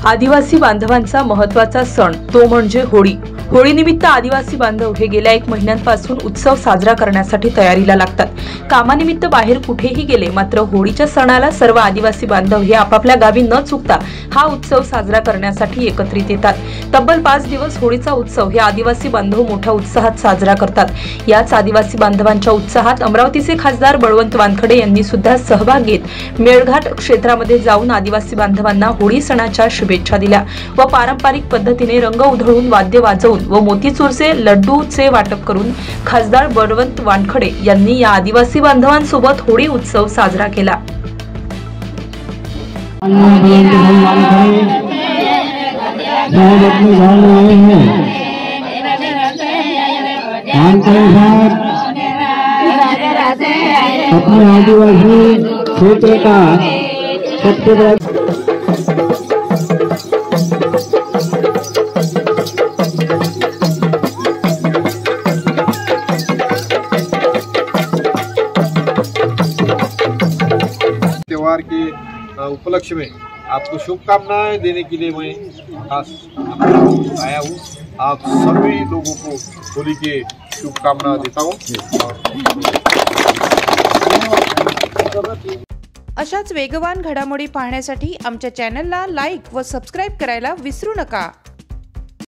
आदिवासी बांधवांचा महत्त्वाचा सण तो म्हणजे होळी। होळीनिमित्त आदिवासी बांधव हे गेल्या 1 महिन्यांपासून उत्सव साजरा करण्यासाठी तयारीला लागतात। कामानिमित्त बाहेर कुठेही गेले मात्र होळीच्या सणाला सर्व आदिवासी बांधव हे आपापल्या गावी न चुकता हा उत्सव साजरा करण्यासाठी एकत्रित येतात। तब्बल 5 दिवस होळीचा उत्सव हे आदिवासी बांधव मोठ्या उत्साहात साजरा करतात। याच आदिवासी बांधवांच्या उत्साहात अमरावतीचे खासदार बळवंत वानखडे यांनी सुद्धा सहभाग घेत मेळघाट क्षेत्रामध्ये जाऊन आदिवासी बांधवांना होळी सणाच्या शुभेच्छा दिल्या व पारंपरिक पद्धतीने रंग उधळून वाद्य वाजवून व मोतीचूरचे लड्डूचे वाटप करून खासदार बळवंत वानखडे यांनी या आदिवासी बांधवांसोबत होळी उत्सव साजरा केला। अपने आदिवासी क्षेत्र का सबसे बड़ा त्योहार के उपलक्ष्य में आपको शुभकामनाएं देने के लिए मैं खास आया हूँ। आप सभी लोगों को होली के शुभकामना देता हूँ। अशाच वेगवान घडामोडी पाहण्यासाठी आमच्या चॅनलला लाईक व सबस्क्राइब करायला विसरू नका।